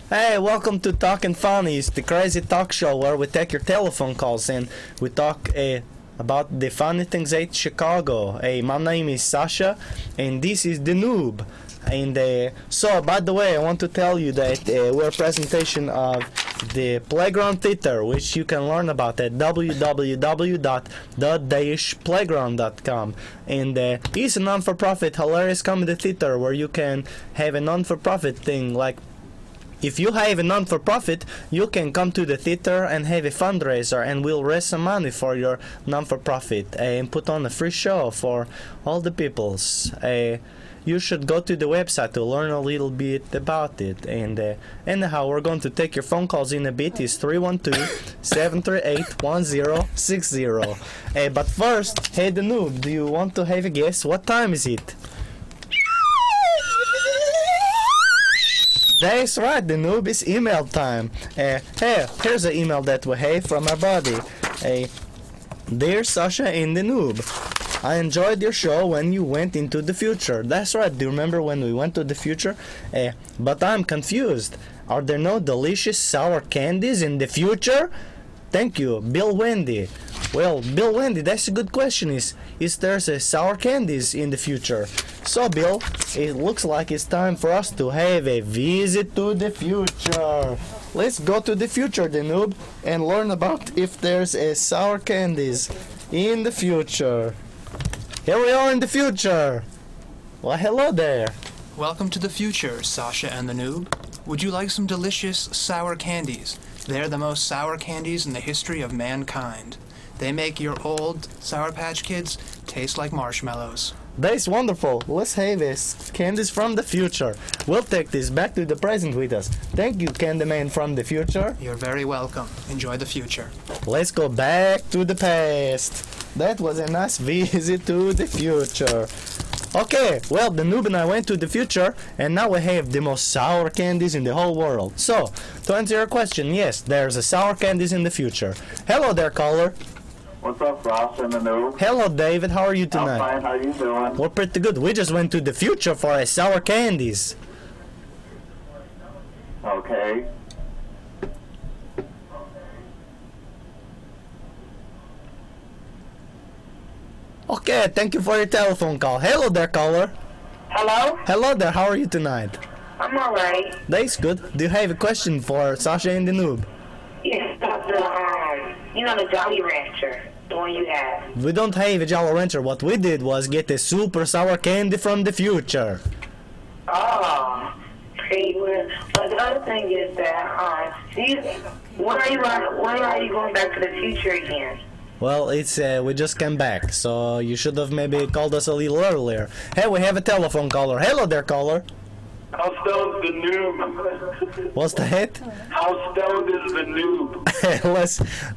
Hey, welcome to Talkin' Funnies, the crazy talk show where we take your telephone calls and we talk about the funny things at Chicago. My name is Sasha and this is The Noob. And so, by the way, I want to tell you that we're a presentation of the Playground Theater, which you can learn about at www.the-playground.com. And it's a non-for-profit hilarious comedy theater where you can have a non-for-profit thing. Like, if you have a non-for-profit, you can come to the theater and have a fundraiser, and we'll raise some money for your non-for-profit and put on a free show for all the peoples. You should go to the website to learn a little bit about it. And anyhow, we're going to take your phone calls in a bit. It's 312-738-1060. But first, hey The Noob, do you want to have a guess? What time is it? That's right, The Noob, it's email time. Hey, here's an email that we have from our buddy. Dear Sasha and The Noob, I enjoyed your show when you went into the future. That's right, do you remember when we went to the future? But I'm confused. Are there no delicious sour candies in the future? Thank you, Bill Wendy. Well, Bill Wendy, that's a good question. Is there's a sour candies in the future? So, Bill, it looks like it's time for us to have a visit to the future. Let's go to the future, The Noob, and learn about if there's a sour candies in the future. Here we are in the future. Well, hello there. Welcome to the future, Sasha and The Noob. Would you like some delicious sour candies? They're the most sour candies in the history of mankind. They make your old Sour Patch Kids taste like marshmallows. That's wonderful. Let's have candies from the future. We'll take this back to the present with us. Thank you, Candyman from the future. You're very welcome. Enjoy the future. Let's go back to the past. That was a nice visit to the future. Okay, well, The Noob and I went to the future, and now we have the most sour candies in the whole world. So, to answer your question, yes, there's a sour candies in the future. Hello there, caller. What's up, Sasha and The Noob? Hello, David. How are you tonight? I'm fine. How you doing? We're pretty good. We just went to the future for a sour candies. Okay. Okay, thank you for your telephone call. Hello there, caller. Hello? Hello there. How are you tonight? I'm alright. That's good. Do you have a question for Sasha and The Noob? Yes, about the, the Jolly Rancher, the one you have. We don't have a Jolly Rancher. What we did was get a super sour candy from the future. Oh, pretty good. But the other thing is that, when are you going back to the future again? Well, it's we just came back, so you should have maybe called us a little earlier. Hey, we have a telephone caller. Hello there, caller. How stoned is The Noob? What's that? How stoned is The Noob?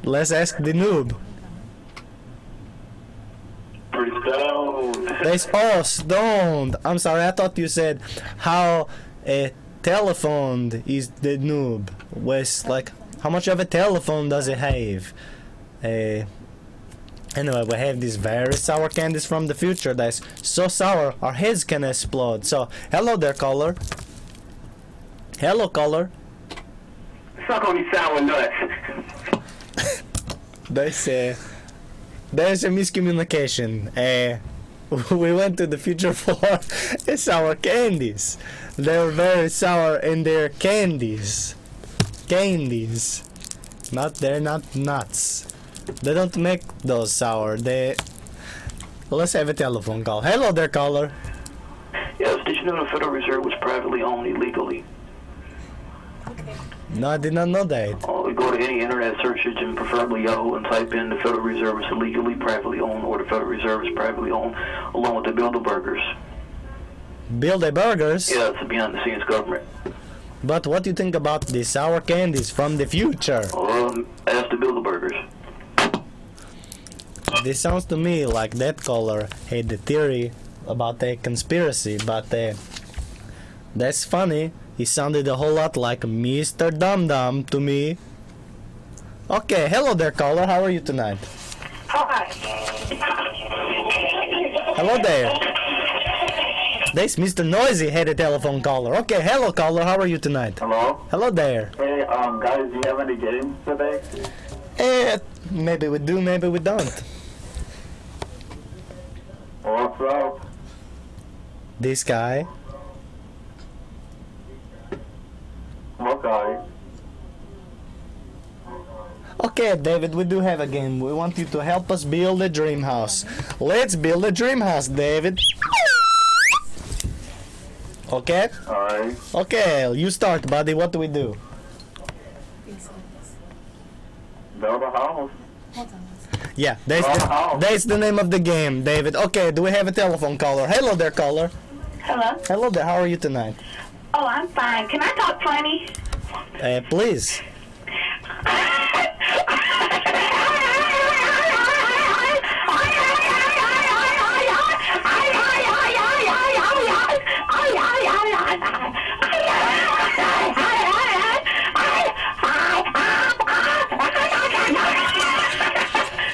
let's ask The Noob. Pretty stoned. Stoned. I'm sorry, I thought you said how telephoned is The Noob. Was like, how much of a telephone does it have? Anyway, we have these very sour candies from the future that's so sour our heads can explode. So, hello there, caller. Hello, caller. Suck on these sour nuts. There's a miscommunication. We went to the future for sour candies. They were very sour and they're candies. Candies. They're not nuts. They don't make those sour. Let's have a telephone call. Hello there, caller. Yes, did you know the Federal Reserve was privately owned illegally? No, I did not know that. We go to any internet search engine, preferably Yahoo, and type in the Federal Reserve is illegally privately owned, or the Federal Reserve is privately owned, along with the Bilderbergers. Bilderbergers? Yeah, it's a behind-the-scenes government. But what do you think about the sour candies from the future? Ask the Bilderbergers. This sounds to me like that caller had the theory about a conspiracy, but that's funny. He sounded a whole lot like Mr. Dum Dum to me. Okay, hello there, caller. How are you tonight? Hi. Hello there. This Mr. Noisy had a telephone caller. Okay, hello caller, how are you tonight? Hello? Hello there. Hey, guys, do you have any games today? Maybe we do, maybe we don't. What's up? This guy. What guy? Okay, David, we do have a game. We want you to help us build a dream house. Let's build a dream house, David. Okay? Alright. Okay, you start, buddy. What do we do? Build a house. Yeah, that's the name of the game, David. Okay, do we have a telephone caller? Hello there, caller. Hello? Hello there, how are you tonight? Oh, I'm fine. Can I talk funny? Please.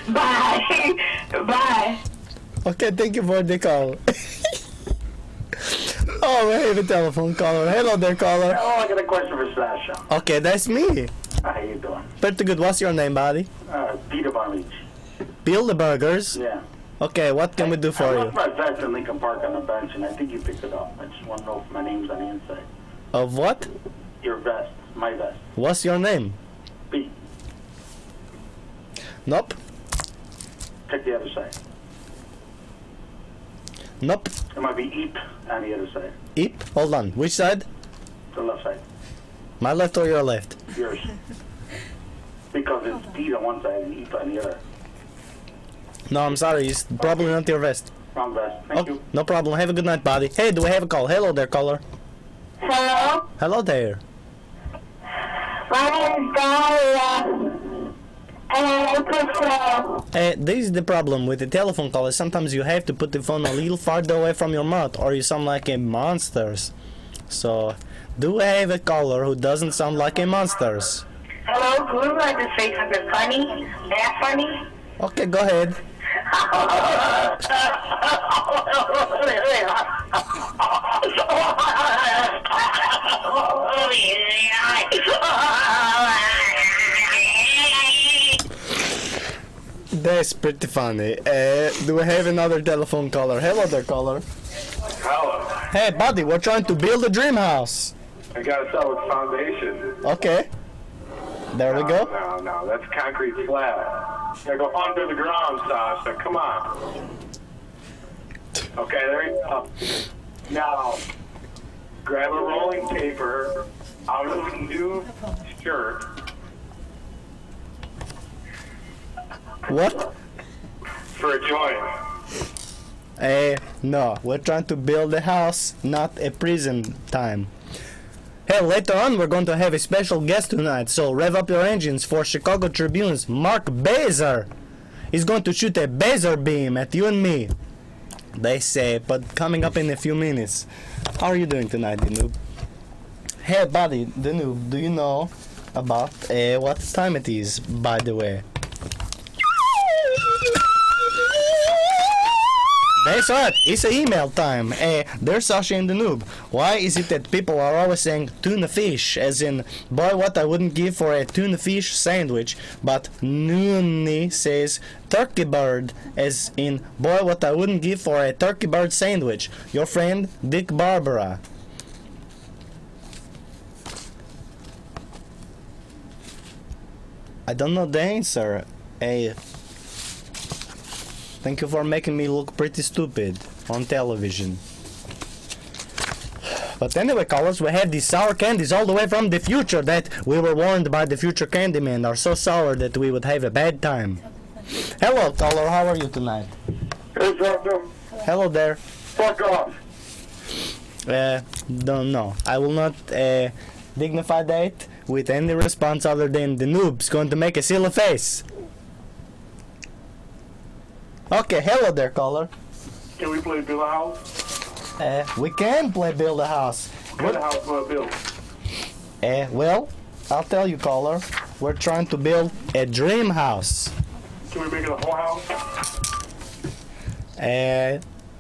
Bye. Bye. Okay, thank you for the call. Oh, we have a telephone caller. Hello there, caller. Oh, I got a question for Sasha. Okay, that's me. How you doing? Pretty good. What's your name, buddy? Peter Barnage. Bill the Burgers. Yeah. Okay, what can we do for I you? left my vest in Lincoln Park on the bench, and I think you picked it up. I just want to know if my name's on the inside. Of what? Your vest. My vest. What's your name? B. Nope. Check the other side. Nope. It might be Eep on the other side. Eep. Hold on. Which side? The left side. My left or your left? Yours. Because it's D on one side and Eep on the other. No, I'm sorry. It's probably not your vest. Wrong vest. Thank you. No problem. Have a good night, buddy. Hey, do we have a call? Hello there, caller. Hello? Hello there. My name is Daria. And I prefer. This is the problem with the telephone call. Is sometimes you have to put the phone a little farther away from your mouth, or you sound like a monsters. So, do we have a caller who doesn't sound like a monsters? Hello, would you like to say something funny? That funny? Okay, go ahead. That's pretty funny. Do we have another telephone caller? Hello there, caller. Hello. Hey, buddy, we're trying to build a dream house. I gotta start with foundation. Okay. There we go. No, that's concrete slab. Gotta go under the ground, Sasha. Come on. Okay, there you go. Now, grab a rolling paper out of the new shirt. What? For a joint. No, we're trying to build a house, not a prison time. Hey, later on we're going to have a special guest tonight, so rev up your engines for Chicago Tribune's Mark Bazer. He's going to shoot a Bazer beam at you and me, they say, but coming up in a few minutes. How are you doing tonight, The Noob? Hey, buddy, The Noob, do you know about what time it is, by the way? That's right, it's email time. There's Sasha and The Noob. Why is it that people are always saying tuna fish, as in, boy, what I wouldn't give for a tuna fish sandwich, but Noonie says turkey bird, as in, boy, what I wouldn't give for a turkey bird sandwich. Your friend, Dick Barbara. I don't know the answer. Thank you for making me look pretty stupid on television. But anyway, callers, we have these sour candies all the way from the future that we were warned by the future Candyman are so sour that we would have a bad time. Hello, caller, how are you tonight? Hey, Sasha. Hello there. Fuck off. Don't know. I will not dignify that with any response other than The Noob's going to make a silly face. Okay, hello there, caller. Can we play Build a House? We can play Build a House. What house will I build? Well, I'll tell you, caller. We're trying to build a dream house. Can we make it a whole house?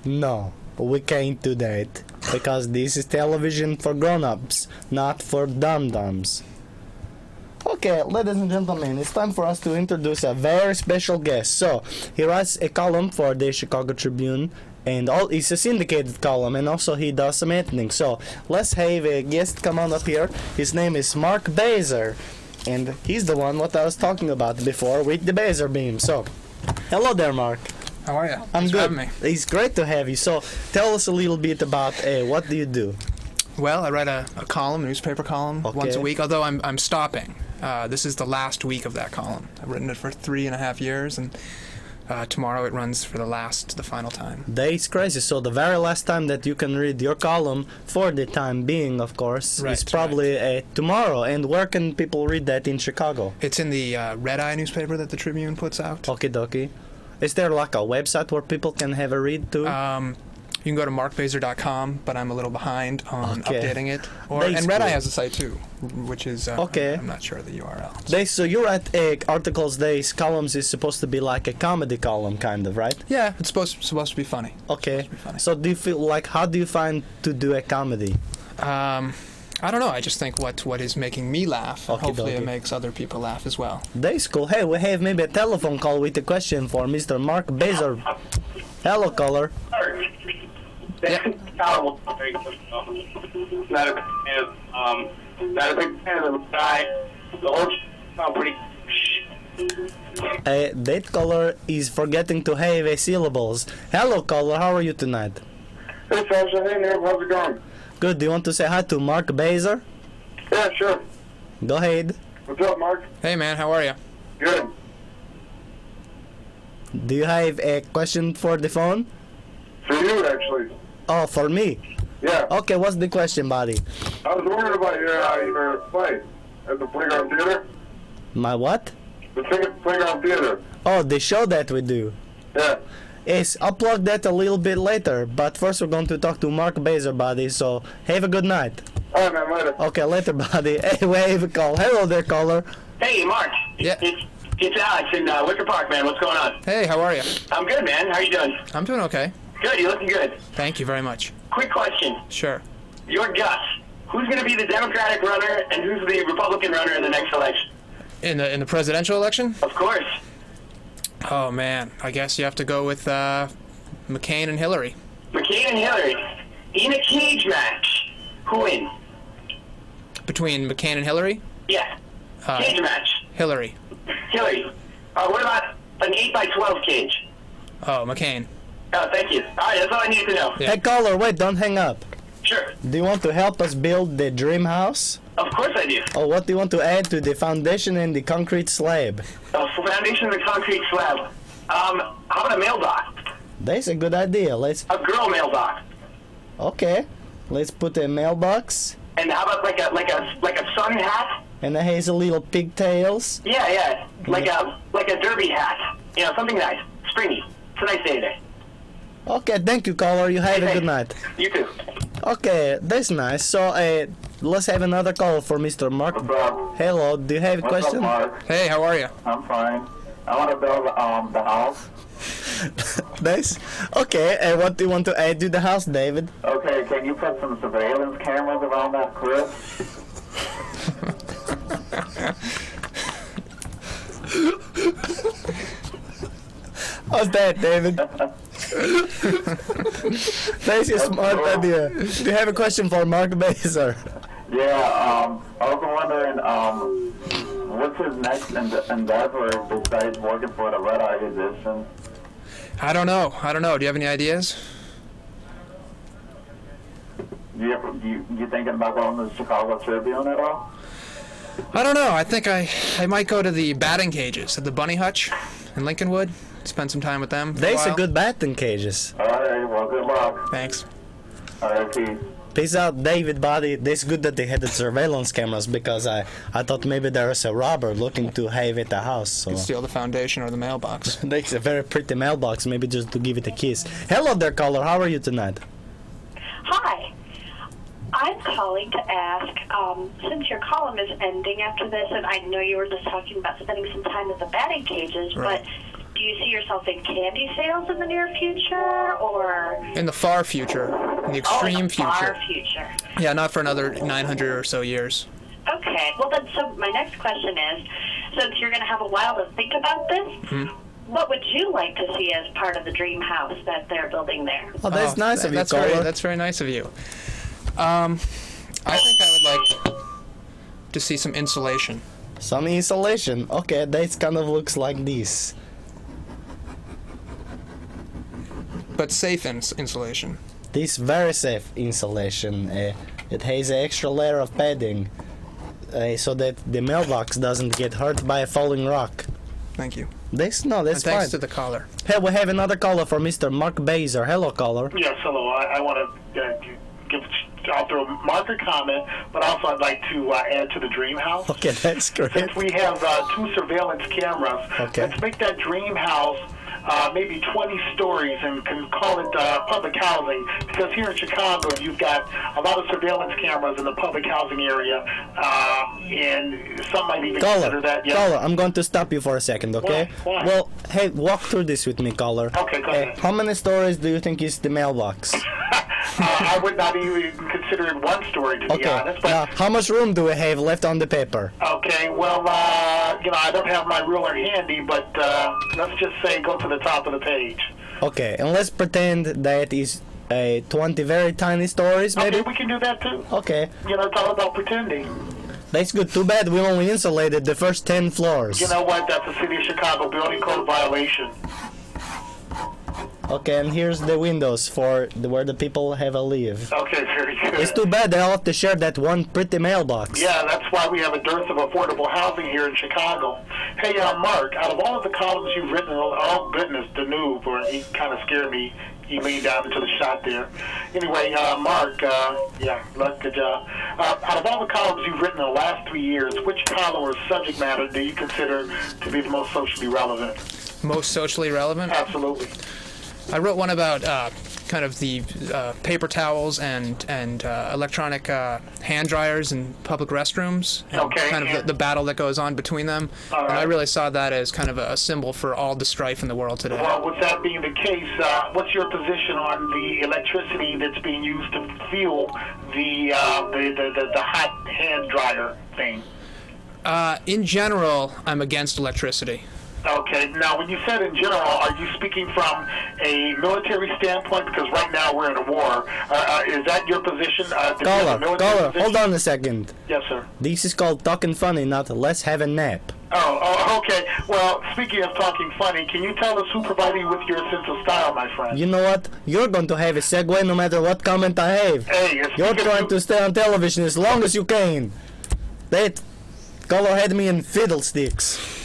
No. we can't do that. Because this is television for grown-ups, not for dum-dums. Okay, ladies and gentlemen, it's time for us to introduce a very special guest. So, he writes a column for the Chicago Tribune, and it's a syndicated column, and also he does some editing. So, let's have a guest come on up here. His name is Mark Bazer, and he's the one what I was talking about before with the Bazer beam. So, hello there, Mark. How are you? I'm Thanks for good. having me. It's great to have you. So, tell us a little bit about what do you do? Well, I write a column, a newspaper column, once a week, although I'm stopping. This is the last week of that column. I've written it for 3.5 years, and tomorrow it runs for the final time. That's crazy. So the very last time that you can read your column, for the time being, of course, Right, is probably tomorrow. And where can people read that in Chicago? It's in the Red Eye newspaper that the Tribune puts out. Okie dokie. Is there like a website where people can have a read too? You can go to markbazer.com, but I'm a little behind on updating it. And Red Eye has a site too, which is I'm not sure of the URL. So you write articles. Columns is supposed to be like a comedy column, kind of, right? Yeah, it's supposed to be funny. Okay. So do you feel like how do you find to do a comedy? I don't know. I just think what is making me laugh, and hopefully it makes other people laugh as well. That's cool. Hey, we have maybe a telephone call with a question for Mr. Mark Bazer. Hello, caller. Yeah. Not a big fan of the guy. The whole sound pretty. That caller is forgetting to have a syllables. Hello, caller. How are you tonight? Hey, Sasha. Hey, Noob. How's it going? Good. Do you want to say hi to Mark Bazer? Yeah, sure. Go ahead. What's up, Mark? Hey, man. How are you? Good. Do you have a question for the phone? For you, actually. Oh, for me? Yeah. Okay, what's the question, buddy? I was wondering about your play at the Playground Theater. My what? The Playground Theater. Oh, the show that we do. Yeah. Yes, I'll plug that a little bit later, but first we're going to talk to Mark Bazer, buddy, so have a good night. All right, man, later. Okay, later, buddy. Hey, we have a call. Hello there, caller. Hey, Mark. Yeah. It's Alex in Wicker Park, man. What's going on? Hey, how are you? I'm good, man. How you doing? I'm doing okay. Good. You're looking good. Thank you very much. Quick question. Sure. Your guess. Who's going to be the Democratic runner and who's the Republican runner in the next election? In the presidential election? Of course. Oh man, I guess you have to go with McCain and Hillary. McCain and Hillary. In a cage match. Who wins? Between McCain and Hillary? Yeah. Cage match. Hillary. Hillary. What about an 8x12 cage? Oh, McCain. Oh, thank you. All right, that's all I need to know. Yeah. Hey, caller, wait, don't hang up. Sure. Do you want to help us build the dream house? Of course I do. Or what do you want to add to the foundation and the concrete slab? Foundation of the concrete slab. How about a mail dock? That's a good idea. A girl mail dock. Okay. Let's put a mailbox. And how about like a sun hat? And it has a little pigtails. Yeah. Like a derby hat. You know, something nice. Springy. It's a nice day today. Okay, thank you, caller. You have a good night. You too. Okay, that's nice. So, let's have another call for Mr. Mark. What's up? Hello, do you have a What's question? up, Mark? Hey, how are you? I'm fine. I want to build the house. Nice. Okay, and what do you want to add to the house, David? Okay, can you put some surveillance cameras around that crib? How's that, David? That's a smart idea. Do you have a question for Mark Bazer? Yeah, I was wondering, what's his next endeavor besides working for the Red Eye edition? I don't know. Do you have any ideas? You thinking about going to the Chicago Tribune at all? I don't know. I think I might go to the batting cages at the Bunny Hutch in Lincolnwood. Spend some time with them. That's a good batting cages. All right, well, good luck. Thanks. All right, peace. Peace out, David, buddy. That's good that they had the surveillance cameras because I thought maybe there was a robber looking to have at the house. So. Steal the foundation or the mailbox. That's a very pretty mailbox, maybe just to give it a kiss. Hello there, caller. How are you tonight? Hi. I'm calling to ask, since your column is ending after this, and I know you were just talking about spending some time at the batting cages, Right. but do you see yourself in candy sales in the near future, or In the far future, in the extreme future. far future? Yeah, not for another 900 or so years. Okay. Well, then, so my next question is, since you're going to have a while to think about this, what would you like to see as part of the dream house that they're building there? Oh, that's nice of you, That's caller. that's very nice of you. I think I would like to see some insulation. Some insulation. Okay, that kind of looks like this. But safe insulation. This very safe insulation. It has an extra layer of padding, so that the mailbox doesn't get hurt by a falling rock. Thank you. That's And fine. thanks to the caller. Hey, we have another caller for Mr. Mark Bazer. Hello, caller. Yes, hello. I want to give I'll throw Mark a comment, but also I'd like to add to the dream house. Okay, that's great. Since we have 2 surveillance cameras, Okay. let's make that dream house maybe 20 stories and can call it public housing, because here in Chicago you've got a lot of surveillance cameras in the public housing area, and some might even consider that. Yes. Caller, I'm going to stop you for a second, okay? Why? Well, hey, walk through this with me, caller. Okay, go ahead. How many stories do you think is the mailbox? I would not even consider it 1 story, to be Okay, honest. But now, how much room do we have left on the paper? okay, well, I don't have my ruler handy, but let's just say go to the top of the page. Okay, and let's pretend that is 20 very tiny stories, maybe? Okay, we can do that too. Okay, It's all about pretending. that's good. Too bad we only insulated the first 10 floors. You know what? That's a City of Chicago building code violation. Okay, and here's the windows for where the people have a live. Okay, very good. It's too bad they all have to share that one pretty mailbox. Yeah, that's why we have a dearth of affordable housing here in Chicago. Hey, Mark, out of all of the columns you've written, oh goodness, the noob, or he kind of scared me. He leaned down into the shot there. Anyway, Mark, good job. Out of all the columns you've written in the last 3 years, which column or subject matter do you consider to be the most socially relevant? Most socially relevant? Absolutely. I wrote one about kind of the paper towels and electronic hand dryers in public restrooms. And Okay, kind of and- the battle that goes on between them. All And I right. really saw that as kind of a symbol for all the strife in the world today. Well, with that being the case, what's your position on the electricity that's being used to fuel the hot hand dryer thing? In general, I'm against electricity. Okay. Now, when you said in general, are you speaking from a military standpoint? Because right now we're in a war. Is that your position? Caller, hold on a second. Yes, sir. This is called Talking Funny, not Let's Have a Nap. Oh, okay. Well, speaking of talking funny, can you tell us who provided you with your sense of style, my friend? You know what? You're going to have a segue no matter what comment I have. Hey, You're trying to stay on television as long as you can. That caller had me in fiddlesticks.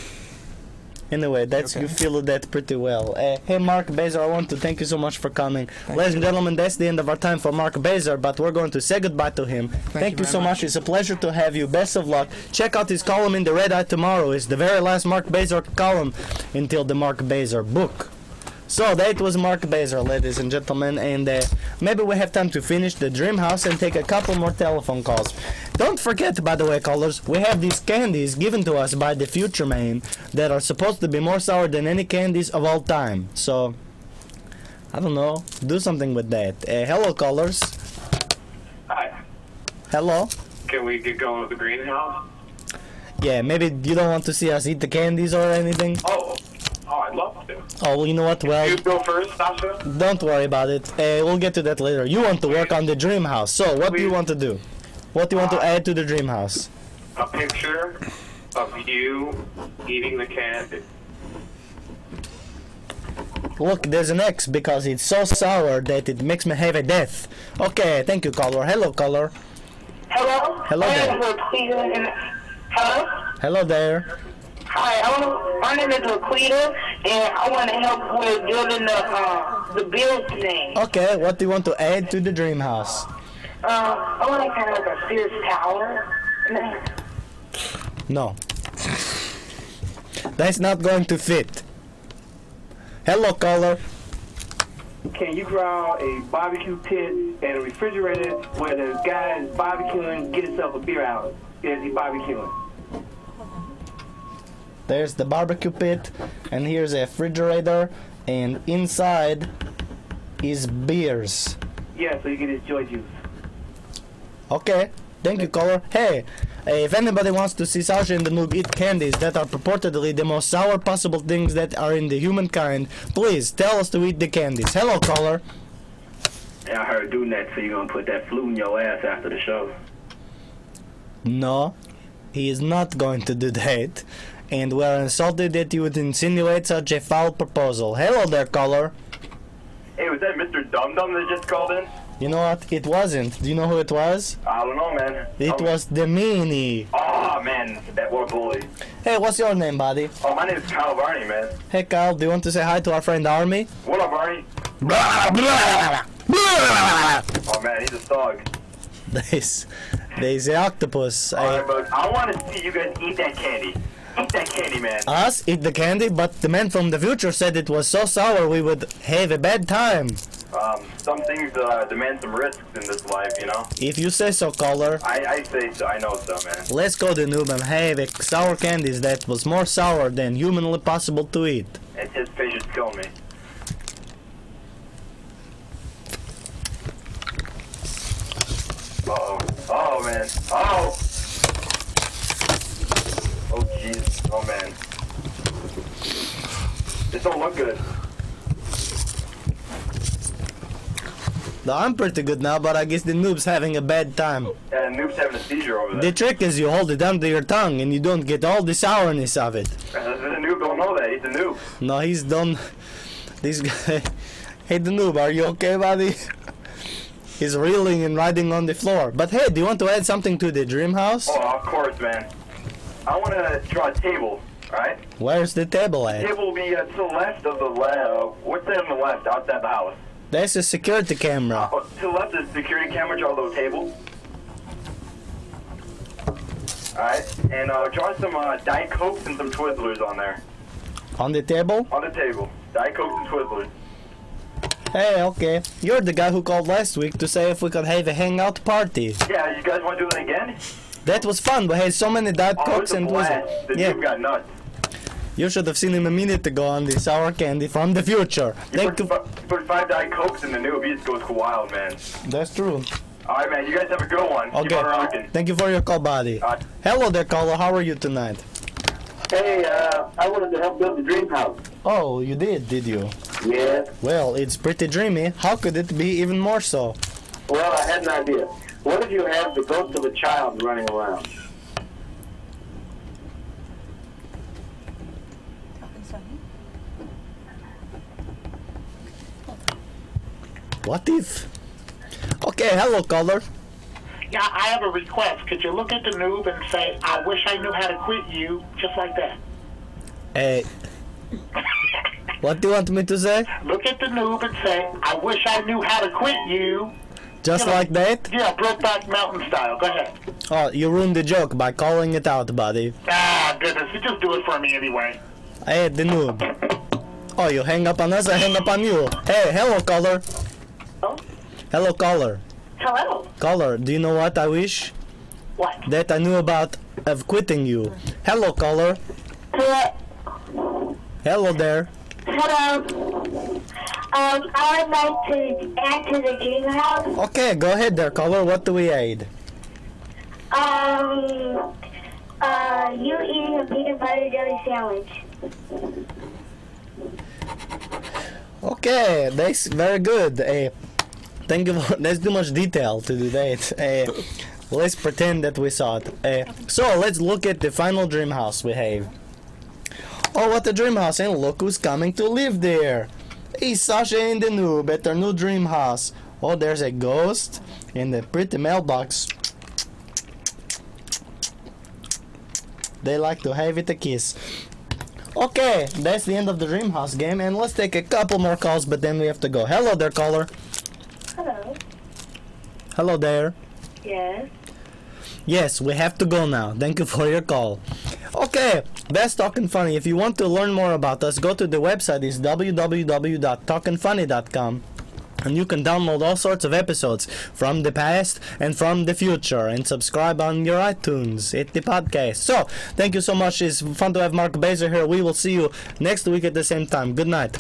Anyway, that's Okay. you feel that pretty well. Hey, Mark Bazer, I want to thank you so much for coming. Ladies and gentlemen, that's the end of our time for Mark Bazer, but we're going to say goodbye to him. Thank you very so much. It's a pleasure to have you. Best of luck. Check out his column in the Red Eye tomorrow. It's the very last Mark Bazer column until the Mark Bazer book. So that was Mark Bazer, ladies and gentlemen, and maybe we have time to finish the dream house and take a couple more telephone calls. Don't forget, by the way, callers, we have these candies given to us by the Future Man that are supposed to be more sour than any candies of all time. So, I don't know, do something with that. Hello, callers. Hi. Hello. Can we get going with the greenhouse? Yeah, maybe you don't want to see us eat the candies or anything. Oh, I'd love to. Oh, well, you know what? Well, You go first, Sasha. don't worry about it. We'll get to that later. You want to work on the dream house. So, what do you Please. want to do? What do you want to add to the dream house? A picture of you eating the candy. Look, there's an X because it's so sour that it makes me have a death. Okay, thank you, caller. Hello, caller. Hello? Hello My there. name is Laquita, and hello? Hello there. Hi, my name is Laquita, and I want to help with building the build thing. Okay, what do you want to add to the dream house? I want to kind of like a Sears Tower. No. That's not going to fit. Hello, caller. Can you draw a barbecue pit and a refrigerator where the guy is barbecuing, get himself a beer out as he's barbecuing? There's the barbecue pit, and here's a refrigerator, and inside is beers. Yeah, so you can enjoy juice. Okay, thank you, caller. Hey, if anybody wants to see Sasha and the Noob eat candies that are purportedly the most sour possible things that are in the humankind, please tell us to eat the candies. Hello, caller. Yeah, I heard do that, so you're gonna put that flu in your ass after the show. No, he is not going to do that, and we are insulted that you would insinuate such a foul proposal. Hello there, caller. Hey, was that Mr. Dum Dum that just called in? You know what? It wasn't. Do you know who it was? I don't know, man. It was the meanie. Oh, man, that poor bully. Hey, what's your name, buddy? Oh, my name is Kyle Barney, man. Hey, Kyle, do you want to say hi to our friend Army? What up, Barney? Oh, man, he's a thug. There's the octopus. Alright, but I want to see you guys eat that candy. Eat that candy, man. Us eat the candy, but the man from the future said it was so sour we would have a bad time. Some things demand some risks in this life, you know? If you say so, caller. I say so. I know so, man. Let's go to Noob and have a sour candies that was more sour than humanly possible to eat. Anticipation's killing me. Uh-oh. Oh, man. Oh! Oh, jeez. Oh, man. This don't look good. No, I'm pretty good now, but I guess the Noob's having a bad time. Yeah, Noob's having a seizure over there. The trick is you hold it under your tongue and you don't get all the sourness of it. The Noob don't know that. He's a noob. No, he's done. This guy. Hey, the Noob, are you okay, buddy? He's reeling and riding on the floor. But hey, do you want to add something to the dream house? Oh, of course, man. I want to draw a table, right? Where's the table The at? table will be to the left of the what's that on the left, outside the house? That's a security camera. To the left is the security camera, draw a little table. Alright, and draw some Diet Cokes and some Twizzlers on there. On the table? On the table. Diet Cokes and Twizzlers. Hey, okay. You're the guy who called last week to say if we could have a hangout party. Yeah, you guys want to do it again? That was fun. We had so many Diet Oh, it Cokes was a and blast. Twizzlers. The Yeah. Noob got nuts. You should have seen him a minute ago on the sour candy from the future. Thank you. Put 5 Diet Cokes in the Noob, he just goes wild, man. That's true. Alright, man, you guys have a good one. Keep Okay. on rocking. Thank you for your call, buddy. Hello there, caller. How are you tonight? Hey, I wanted to help build the dream house. Oh, you did you? Yeah. Well, it's pretty dreamy. How could it be even more so? Well, I had an idea. What if you have the ghost of a child running around? What if? Okay, hello, caller. Yeah, I have a request. Could you look at the Noob and say, I wish I knew how to quit you, just like that? Hey. What do you want me to say? Look at the Noob and say, I wish I knew how to quit you. Just like that? Yeah, Brokeback Mountain style. Go ahead. Oh, you ruined the joke by calling it out, buddy. Ah, goodness. You just do it for me anyway. Hey, the Noob. Oh, you hang up on us, I hang up on you. Hey, hello, caller. Oh? Hello, caller. Hello. Caller, do you know what I wish? What? That I knew about of quitting you. Hello, caller. Hello there. Hello. I would like to add to the dream house. Okay, go ahead there, caller. What do we aid? You eating a peanut butter jelly sandwich. Okay, that's very good. Thank you. That's too much detail to do that. Let's pretend that we saw it. So let's look at the final dream house we have. Oh, what a dream house! And look who's coming to live there. It's Sasha and the Noob at their new dream house. Oh, there's a ghost in the pretty mailbox. They like to have it a kiss. Okay, that's the end of the dream house game, and let's take a couple more calls, but then we have to go. Hello there, caller. Hello. Hello there. Yes. Yes, we have to go now. Thank you for your call. Okay, that's Talkin' Funny. If you want to learn more about us, go to the website. It's www.talkinfunny.com. And you can download all sorts of episodes from the past and from the future and subscribe on your iTunes. Hit the podcast. So, thank you so much. It's fun to have Mark Bazer here. We will see you next week at the same time. Good night.